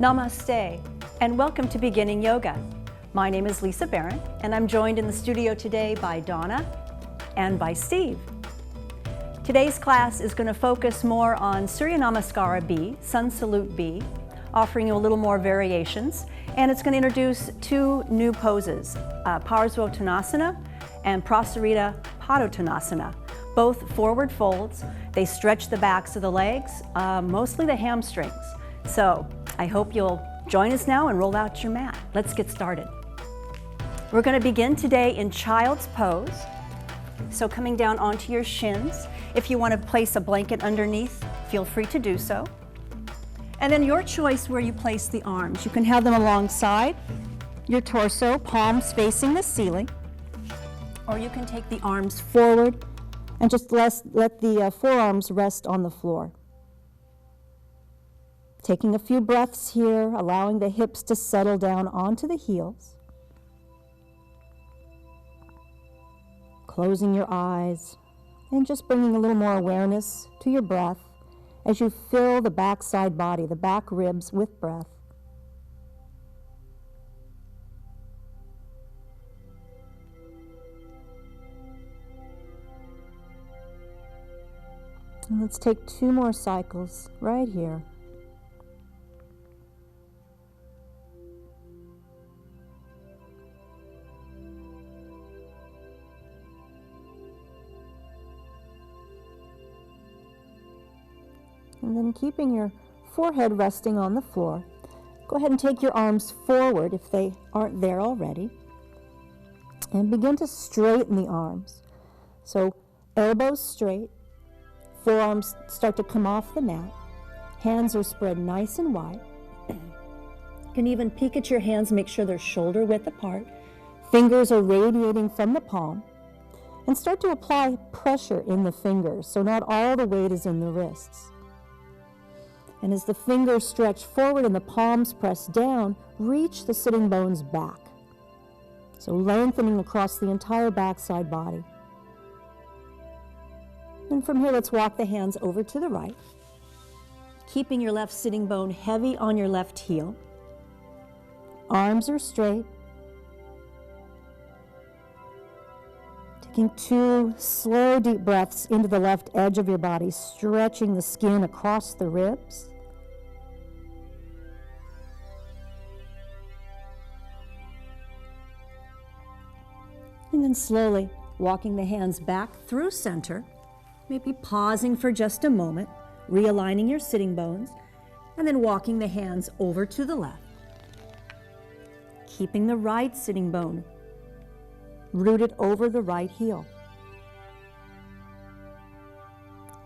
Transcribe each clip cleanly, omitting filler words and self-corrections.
Namaste, and welcome to Beginning Yoga. My name is Lisa Barron, and I'm joined in the studio today by Donna and by Steve. Today's class is going to focus more on Surya Namaskar B, Sun Salute B, offering you a little more variations, and it's going to introduce two new poses, Parsvottanasana and Prasarita Padotonnasana, both forward folds. They stretch the backs of the legs, mostly the hamstrings. So I hope you'll join us now and roll out your mat. Let's get started. We're going to begin today in child's pose. So coming down onto your shins. If you want to place a blanket underneath, feel free to do so. And then your choice where you place the arms. You can have them alongside your torso, palms facing the ceiling, or you can take the arms forward and just let the forearms rest on the floor. Taking a few breaths here, allowing the hips to settle down onto the heels. Closing your eyes and just bringing a little more awareness to your breath as you fill the backside body, the back ribs with breath. And let's take 2 more cycles right here. And then keeping your forehead resting on the floor, go ahead and take your arms forward if they aren't there already. And begin to straighten the arms. So elbows straight, forearms start to come off the mat. Hands are spread nice and wide. You can even peek at your hands, make sure they're shoulder width apart. Fingers are radiating from the palm. And start to apply pressure in the fingers, so not all the weight is in the wrists. And as the fingers stretch forward and the palms press down, reach the sitting bones back. So lengthening across the entire backside body. And from here, let's walk the hands over to the right, keeping your left sitting bone heavy on your left heel. Arms are straight. Taking 2 slow, deep breaths into the left edge of your body, stretching the skin across the ribs. And then slowly walking the hands back through center, maybe pausing for just a moment, realigning your sitting bones, and then walking the hands over to the left. Keeping the right sitting bone rooted over the right heel.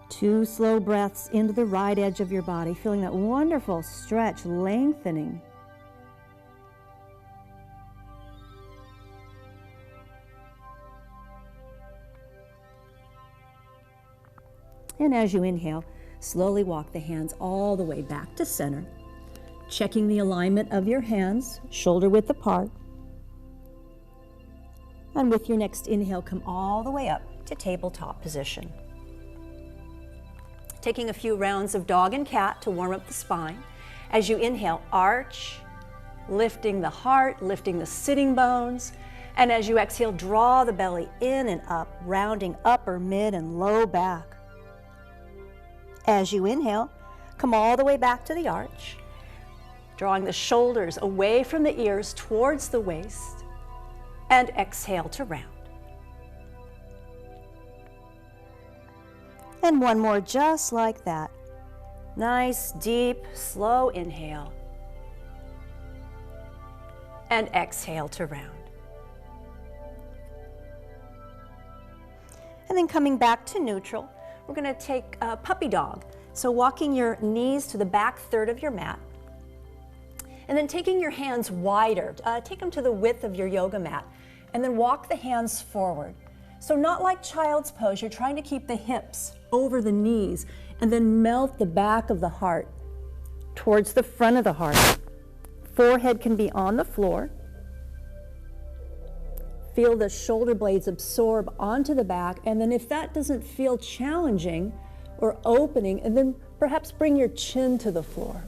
2 slow breaths into the right edge of your body, feeling that wonderful stretch, lengthening. And as you inhale, slowly walk the hands all the way back to center, checking the alignment of your hands, shoulder width apart. And with your next inhale, come all the way up to tabletop position. Taking a few rounds of dog and cat to warm up the spine. As you inhale, arch, lifting the heart, lifting the sitting bones. And as you exhale, draw the belly in and up, rounding upper, mid, and low back. As you inhale, come all the way back to the arch, drawing the shoulders away from the ears towards the waist, and exhale to round. And one more just like that. Nice, deep, slow inhale, and exhale to round. And then coming back to neutral, we're going to take a puppy dog. So walking your knees to the back third of your mat. And then taking your hands wider. Take them to the width of your yoga mat. And then walk the hands forward. So not like child's pose, you're trying to keep the hips over the knees. And then melt the back of the heart towards the front of the heart. Forehead can be on the floor. Feel the shoulder blades absorb onto the back, and then if that doesn't feel challenging or opening, and then perhaps bring your chin to the floor.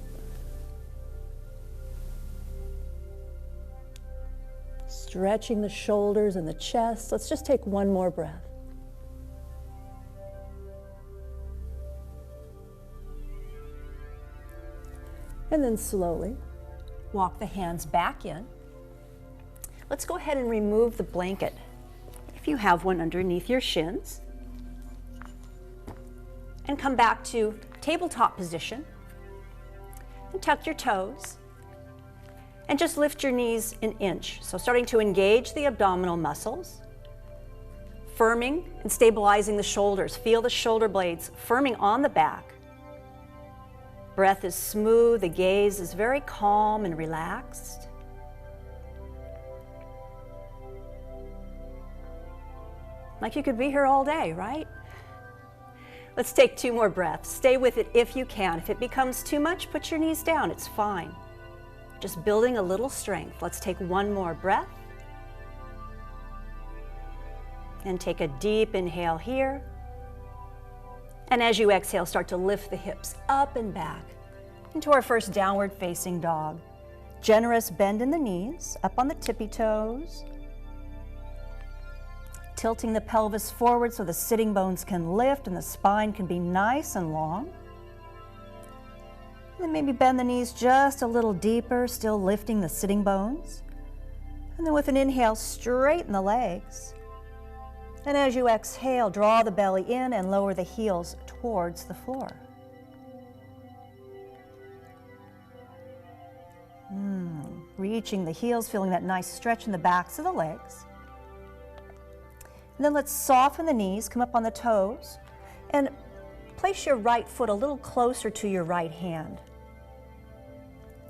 stretching the shoulders and the chest. Let's just take one more breath. And then slowly walk the hands back in. Let's go ahead and remove the blanket, if you have one, underneath your shins. And come back to tabletop position. And tuck your toes. And just lift your knees an inch. So starting to engage the abdominal muscles. Firming and stabilizing the shoulders. Feel the shoulder blades firming on the back. Breath is smooth, the gaze is very calm and relaxed. Like you could be here all day, right? Let's take 2 more breaths. Stay with it if you can. If it becomes too much, put your knees down, it's fine. Just building a little strength. Let's take 1 more breath. And take a deep inhale here. And as you exhale, start to lift the hips up and back into our first downward facing dog. Generous bend in the knees, up on the tippy toes. Tilting the pelvis forward so the sitting bones can lift and the spine can be nice and long. And then maybe bend the knees just a little deeper, still lifting the sitting bones. And then with an inhale, straighten the legs. And as you exhale, draw the belly in and lower the heels towards the floor. Reaching the heels, feeling that nice stretch in the backs of the legs. And then let's soften the knees, come up on the toes, and place your right foot a little closer to your right hand.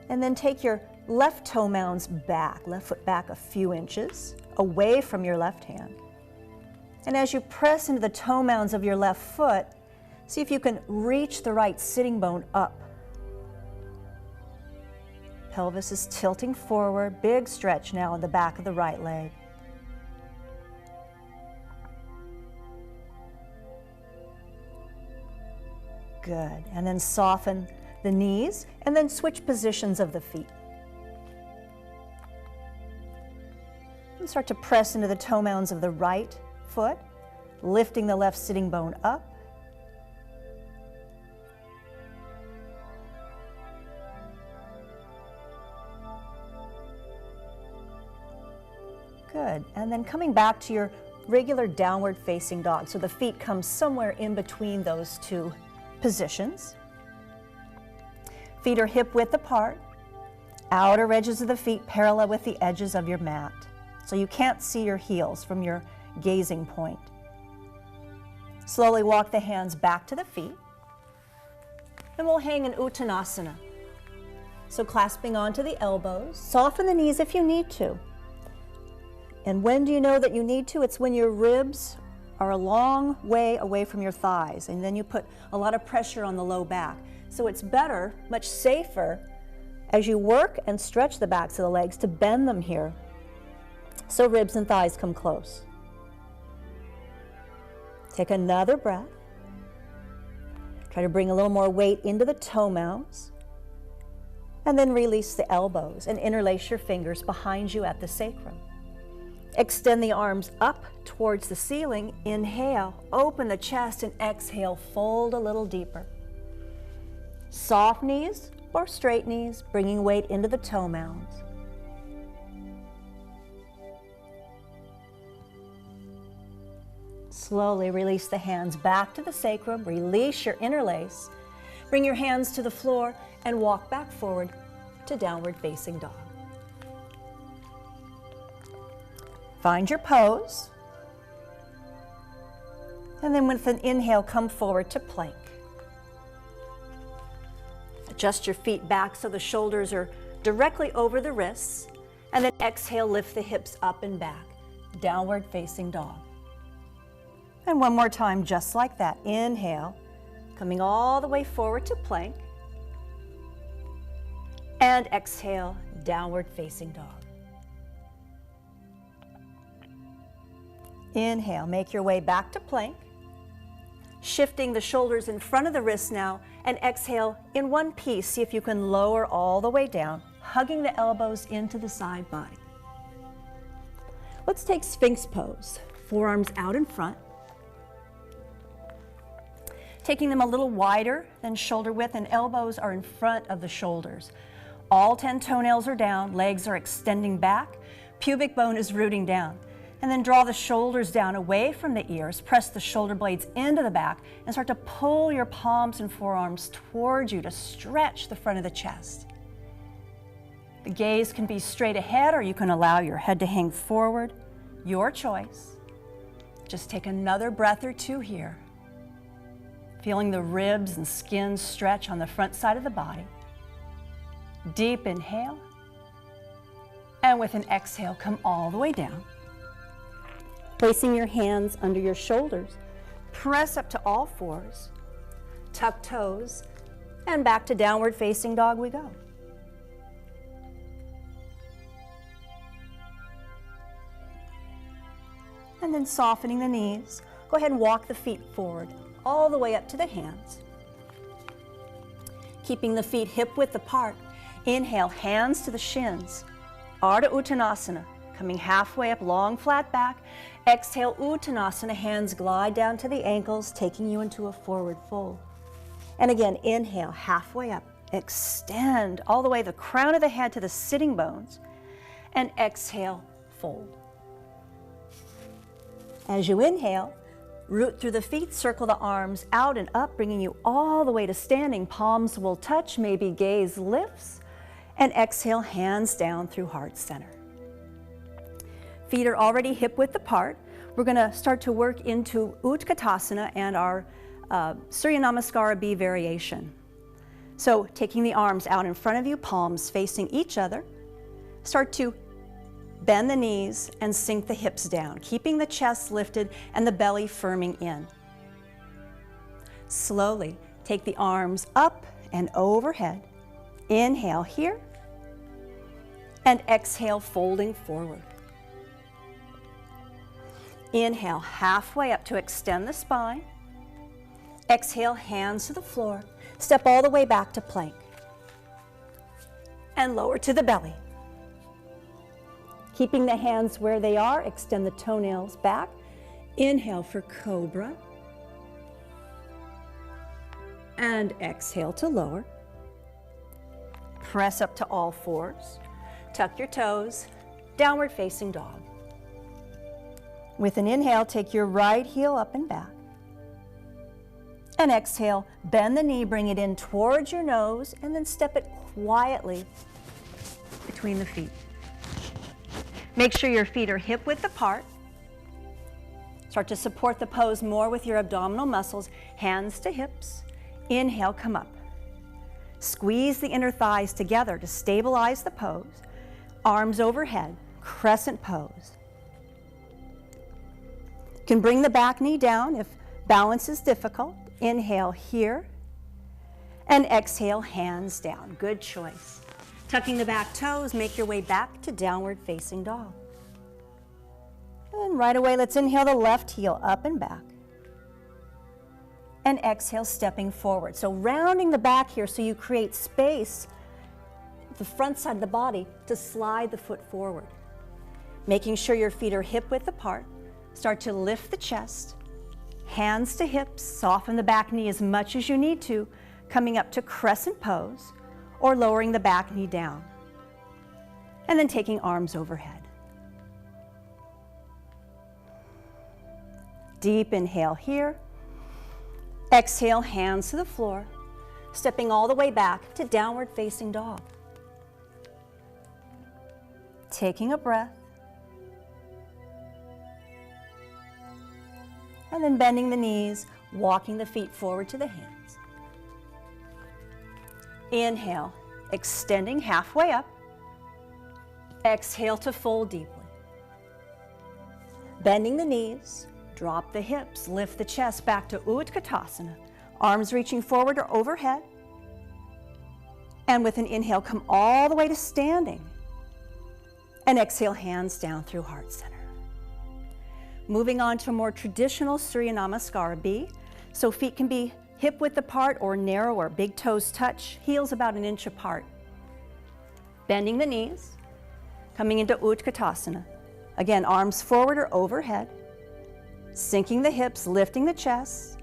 And then take your left toe mounds back, left foot back a few inches, away from your left hand. And as you press into the toe mounds of your left foot, see if you can reach the right sitting bone up. Pelvis is tilting forward, big stretch now in the back of the right leg. Good, and then soften the knees, and then switch positions of the feet. And start to press into the toe mounds of the right foot, lifting the left sitting bone up. Good, and then coming back to your regular downward facing dog. So the feet come somewhere in between those 2 positions. Feet are hip width apart. Outer edges of the feet parallel with the edges of your mat. So you can't see your heels from your gazing point. Slowly walk the hands back to the feet. And we'll hang in Uttanasana. So clasping onto the elbows, soften the knees if you need to. And when do you know that you need to? It's when your ribs are a long way away from your thighs, and then you put a lot of pressure on the low back. So it's better, much safer, as you work and stretch the backs of the legs to bend them here so ribs and thighs come close. Take another breath. Try to bring a little more weight into the toe mounds, and then release the elbows and interlace your fingers behind you at the sacrum. Extend the arms up towards the ceiling. Inhale, open the chest, and exhale, fold a little deeper. Soft knees or straight knees, bringing weight into the toe mounds. Slowly release the hands back to the sacrum, release your interlace. Bring your hands to the floor and walk back forward to downward facing dog. Find your pose. And then with an inhale, come forward to plank. Adjust your feet back so the shoulders are directly over the wrists. And then exhale, lift the hips up and back. Downward facing dog. And one more time, just like that. Inhale, coming all the way forward to plank. And exhale, downward facing dog. Inhale, make your way back to plank. Shifting the shoulders in front of the wrists now, and exhale in one piece. See if you can lower all the way down, hugging the elbows into the side body. Let's take Sphinx pose. Forearms out in front. Taking them a little wider than shoulder width, and elbows are in front of the shoulders. All 10 toenails are down, legs are extending back, pubic bone is rooting down. And then draw the shoulders down away from the ears, press the shoulder blades into the back, and start to pull your palms and forearms towards you to stretch the front of the chest. The gaze can be straight ahead, or you can allow your head to hang forward. Your choice. Just take another breath or two here. Feeling the ribs and skin stretch on the front side of the body. Deep inhale. And with an exhale, come all the way down. Placing your hands under your shoulders. Press up to all fours. Tuck toes. And back to downward facing dog we go. And then softening the knees. Go ahead and walk the feet forward, all the way up to the hands. Keeping the feet hip width apart. Inhale, hands to the shins. Ardha Uttanasana, coming halfway up, long flat back. Exhale, Uttanasana, hands glide down to the ankles, taking you into a forward fold. And again, inhale, halfway up. Extend all the way the crown of the head to the sitting bones. And exhale, fold. As you inhale, root through the feet, circle the arms out and up, bringing you all the way to standing. Palms will touch, maybe gaze lifts. And exhale, hands down through heart center. Feet are already hip width apart. We're going to start to work into Utkatasana and our Surya Namaskar B variation. So taking the arms out in front of you, palms facing each other. Start to bend the knees and sink the hips down, keeping the chest lifted and the belly firming in. Slowly take the arms up and overhead. Inhale here, and exhale, folding forward. Inhale, halfway up to extend the spine. Exhale, hands to the floor. Step all the way back to plank. And lower to the belly. Keeping the hands where they are, extend the toenails back. Inhale for cobra. And exhale to lower. Press up to all fours. Tuck your toes. Downward facing dog. With an inhale, take your right heel up and back. And exhale, bend the knee, bring it in towards your nose, and then step it quietly between the feet. Make sure your feet are hip width apart. Start to support the pose more with your abdominal muscles. Hands to hips. Inhale, come up. Squeeze the inner thighs together to stabilize the pose. Arms overhead, crescent pose. You can bring the back knee down if balance is difficult. Inhale here. And exhale, hands down. Good choice. Tucking the back toes, make your way back to downward facing dog. And right away, let's inhale the left heel up and back. And exhale, stepping forward. So rounding the back here so you create space, the front side of the body, to slide the foot forward. Making sure your feet are hip width apart. Start to lift the chest. Hands to hips, soften the back knee as much as you need to, coming up to crescent pose, or lowering the back knee down. And then taking arms overhead. Deep inhale here. Exhale, hands to the floor, stepping all the way back to downward facing dog. Taking a breath. And then bending the knees, walking the feet forward to the hands. Inhale, extending halfway up. Exhale to fold deeply. Bending the knees, drop the hips, lift the chest back to Utkatasana. Arms reaching forward or overhead. And with an inhale, come all the way to standing. And exhale, hands down through heart center. Moving on to a more traditional Surya Namaskar B. So feet can be hip width apart or narrower, big toes touch, heels about an inch apart. Bending the knees, coming into Utkatasana. Again, arms forward or overhead, sinking the hips, lifting the chest,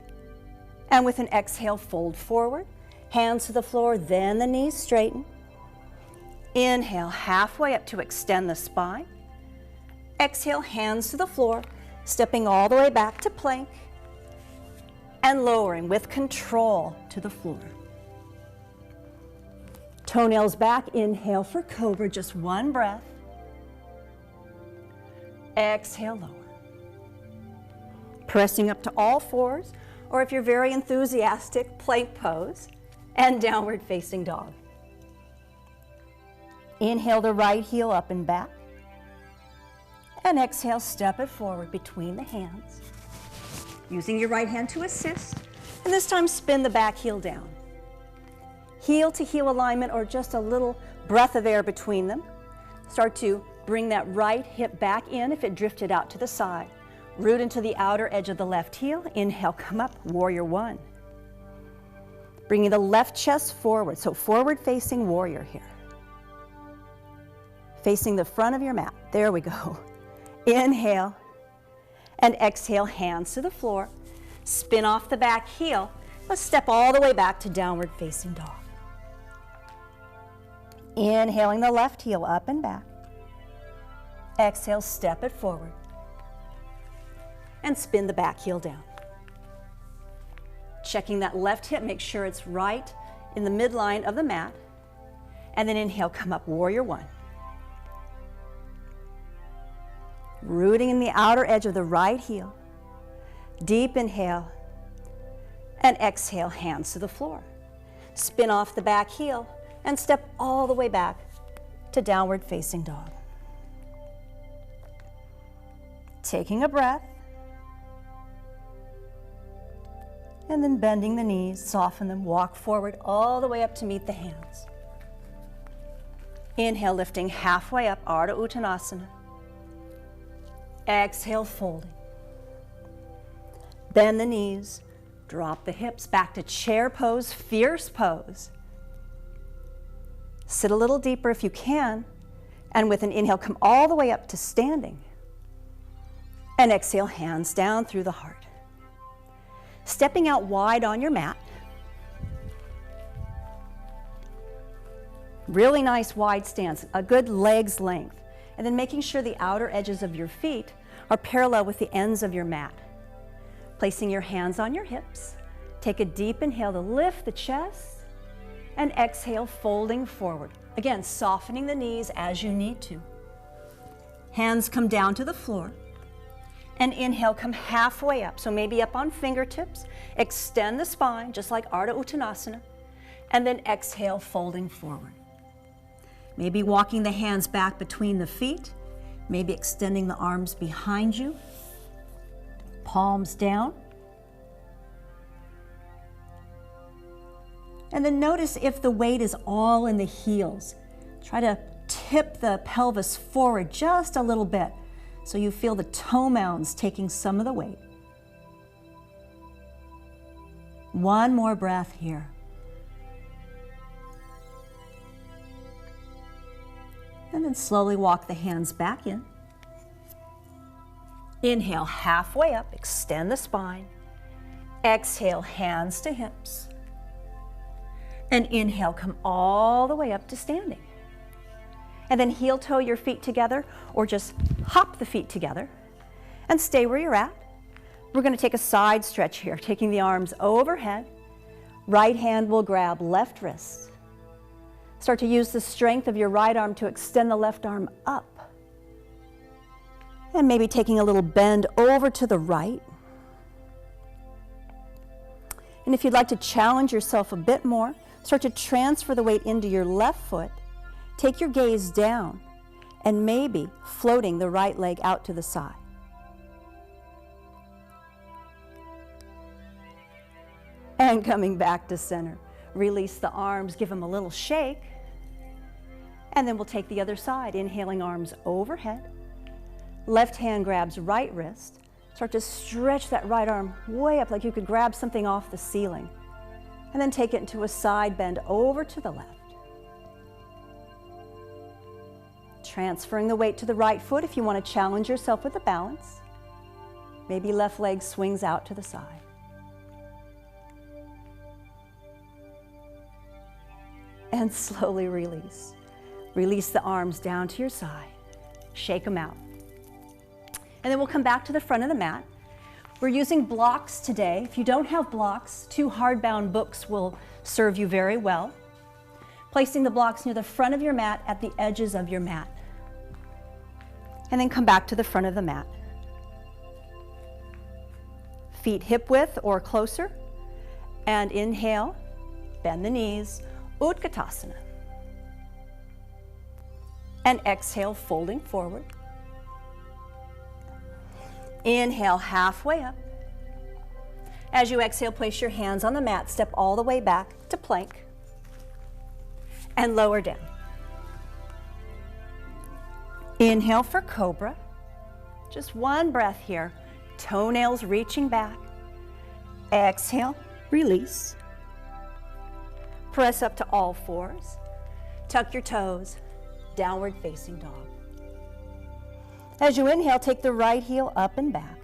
and with an exhale, fold forward, hands to the floor, then the knees straighten. Inhale, halfway up to extend the spine. Exhale, hands to the floor, stepping all the way back to plank, and lowering with control to the floor. Toenails back, inhale for cobra, just one breath. Exhale, lower. Pressing up to all fours, or if you're very enthusiastic, plank pose, and downward facing dog. Inhale the right heel up and back, and exhale, step it forward between the hands, using your right hand to assist, and this time spin the back heel down. Heel to heel alignment, or just a little breath of air between them. Start to bring that right hip back in if it drifted out to the side. Root into the outer edge of the left heel. Inhale, come up, warrior one. Bringing the left chest forward, so forward facing warrior here. Facing the front of your mat. There we go. Inhale and exhale, hands to the floor. Spin off the back heel. Let's step all the way back to downward facing dog. Inhaling the left heel up and back. Exhale, step it forward. And spin the back heel down. Checking that left hip, make sure it's right in the midline of the mat. And then inhale, come up, warrior one. Rooting in the outer edge of the right heel. Deep inhale. And exhale, hands to the floor. Spin off the back heel and step all the way back to downward facing dog. Taking a breath. And then bending the knees, soften them, walk forward all the way up to meet the hands. Inhale, lifting halfway up, Padottonasana. Exhale, folding. Bend the knees, drop the hips back to chair pose, fierce pose. Sit a little deeper if you can, and with an inhale, come all the way up to standing. And exhale, hands down through the heart. Stepping out wide on your mat. Really nice wide stance, a good legs length. And then making sure the outer edges of your feet are parallel with the ends of your mat. Placing your hands on your hips. Take a deep inhale to lift the chest. And exhale, folding forward. Again, softening the knees as you need to. Hands come down to the floor. And inhale, come halfway up. So maybe up on fingertips. Extend the spine, just like Padottonasana. And then exhale, folding forward. Maybe walking the hands back between the feet. Maybe extending the arms behind you. Palms down. And then notice if the weight is all in the heels. Try to tip the pelvis forward just a little bit so you feel the toe mounds taking some of the weight. One more breath here. And then slowly walk the hands back in. Inhale, halfway up, extend the spine. Exhale, hands to hips. And inhale, come all the way up to standing. And then heel toe your feet together, or just hop the feet together and stay where you're at. We're going to take a side stretch here, taking the arms overhead. Right hand will grab left wrist. Start to use the strength of your right arm to extend the left arm up. And maybe taking a little bend over to the right. And if you'd like to challenge yourself a bit more, start to transfer the weight into your left foot. Take your gaze down and maybe floating the right leg out to the side. And coming back to center. Release the arms, give them a little shake. And then we'll take the other side, inhaling arms overhead. Left hand grabs right wrist. Start to stretch that right arm way up like you could grab something off the ceiling. And then take it into a side bend over to the left. Transferring the weight to the right foot if you want to challenge yourself with the balance. Maybe left leg swings out to the side. And slowly release. Release the arms down to your side. Shake them out. And then we'll come back to the front of the mat. We're using blocks today. If you don't have blocks, 2 hardbound books will serve you very well. Placing the blocks near the front of your mat at the edges of your mat. And then come back to the front of the mat. Feet hip width or closer. And inhale, bend the knees, Utkatasana. And exhale, folding forward. Inhale, halfway up. As you exhale, place your hands on the mat, step all the way back to plank, and lower down. Inhale for cobra. Just one breath here. Toenails reaching back. Exhale, release. Press up to all fours. Tuck your toes. Downward facing dog. As you inhale, take the right heel up and back.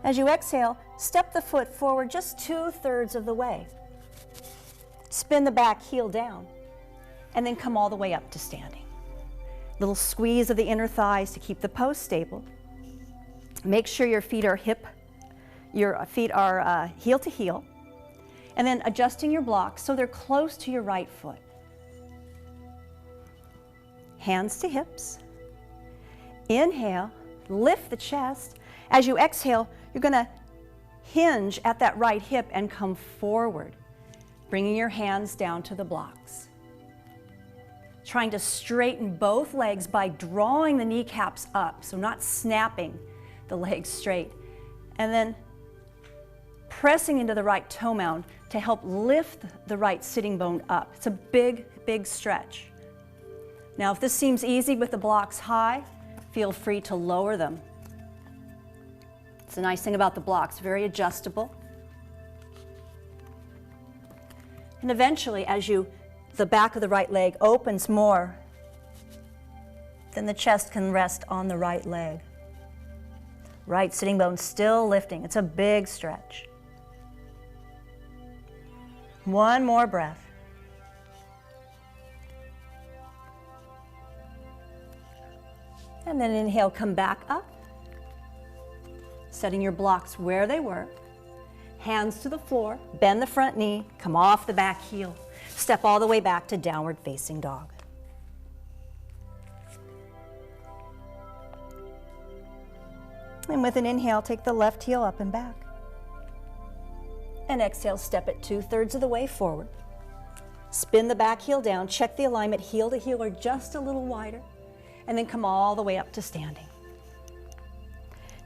As you exhale, step the foot forward just 2/3 of the way. Spin the back heel down, and then come all the way up to standing. Little squeeze of the inner thighs to keep the pose stable. Make sure your feet are heel to heel, and then adjusting your blocks so they're close to your right foot. Hands to hips. Inhale, lift the chest. As you exhale, you're going to hinge at that right hip and come forward, bringing your hands down to the blocks. Trying to straighten both legs by drawing the kneecaps up, so not snapping the legs straight. And then pressing into the right toe mound to help lift the right sitting bone up. It's a big, big stretch. Now, if this seems easy with the blocks high, feel free to lower them. It's a nice thing about the blocks, very adjustable. And eventually, as the back of the right leg opens more, then the chest can rest on the right leg. Right sitting bone still lifting. It's a big stretch. One more breath. And then inhale, come back up. Setting your blocks where they were. Hands to the floor, bend the front knee, come off the back heel. Step all the way back to downward facing dog. And with an inhale, take the left heel up and back. And exhale, step it 2/3 of the way forward. Spin the back heel down, check the alignment heel to heel or just a little wider, and then come all the way up to standing.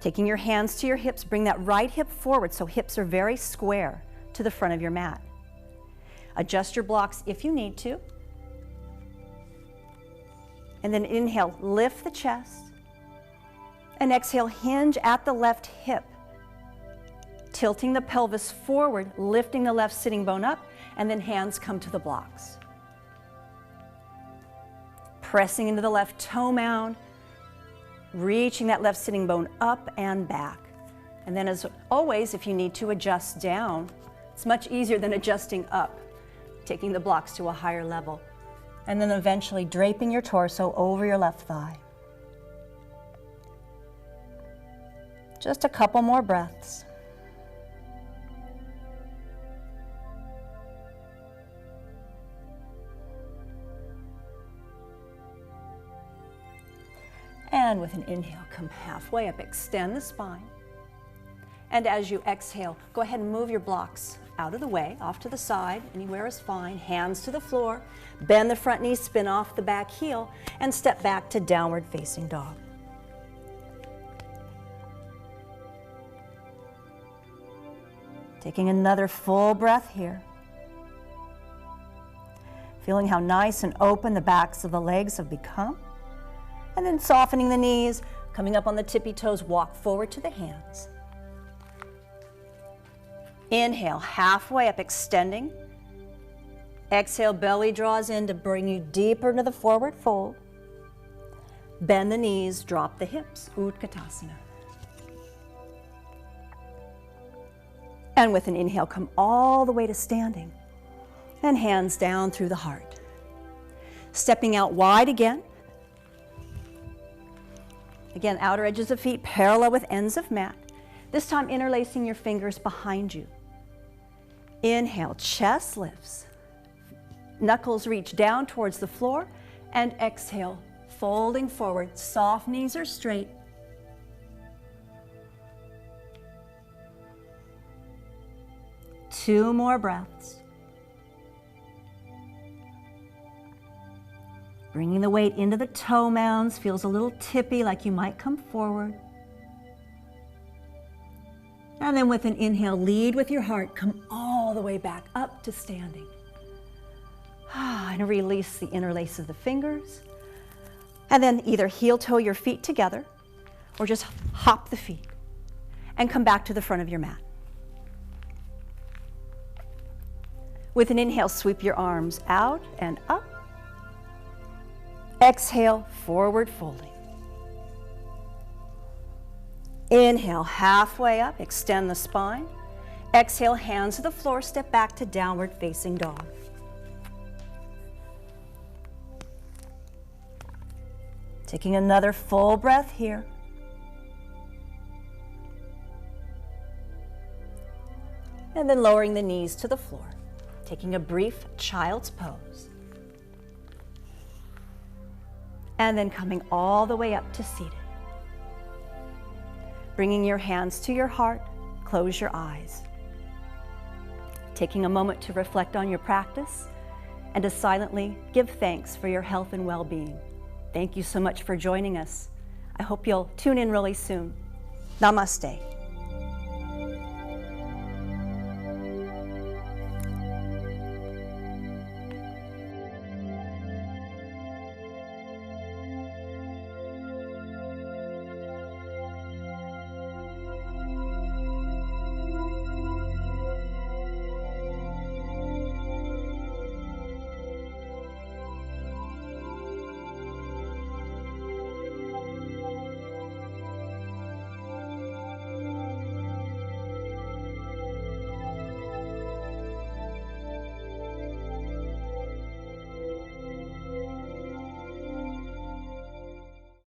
Taking your hands to your hips, bring that right hip forward so hips are very square to the front of your mat. Adjust your blocks if you need to. And then inhale, lift the chest. And exhale, hinge at the left hip. Tilting the pelvis forward, lifting the left sitting bone up, and then hands come to the blocks. Pressing into the left toe mound, reaching that left sitting bone up and back. And then as always, if you need to adjust down, it's much easier than adjusting up, taking the blocks to a higher level. And then eventually draping your torso over your left thigh. Just a couple more breaths. And with an inhale, come halfway up, extend the spine. And as you exhale, go ahead and move your blocks out of the way, off to the side, anywhere is fine. Hands to the floor, bend the front knee, spin off the back heel, and step back to downward facing dog. Taking another full breath here. Feeling how nice and open the backs of the legs have become. And then softening the knees, coming up on the tippy toes, walk forward to the hands. Inhale, halfway up, extending. Exhale, belly draws in to bring you deeper into the forward fold. Bend the knees, drop the hips, Utkatasana. And with an inhale, come all the way to standing. And hands down through the heart. Stepping out wide again. Again, outer edges of feet parallel with ends of mat. This time interlacing your fingers behind you. Inhale, chest lifts. Knuckles reach down towards the floor. And exhale, folding forward. Soft knees are straight. Two more breaths. Bringing the weight into the toe mounds, feels a little tippy, like you might come forward. And then with an inhale, lead with your heart, come all the way back up to standing. And release the interlace of the fingers. And then either heel toe your feet together or just hop the feet and come back to the front of your mat. With an inhale, sweep your arms out and up. Exhale, forward folding. Inhale, halfway up, extend the spine. Exhale, hands to the floor, step back to downward facing dog. Taking another full breath here. And then lowering the knees to the floor. Taking a brief child's pose. And then coming all the way up to seated. Bringing your hands to your heart, close your eyes. Taking a moment to reflect on your practice and to silently give thanks for your health and well-being. Thank you so much for joining us. I hope you'll tune in really soon. Namaste.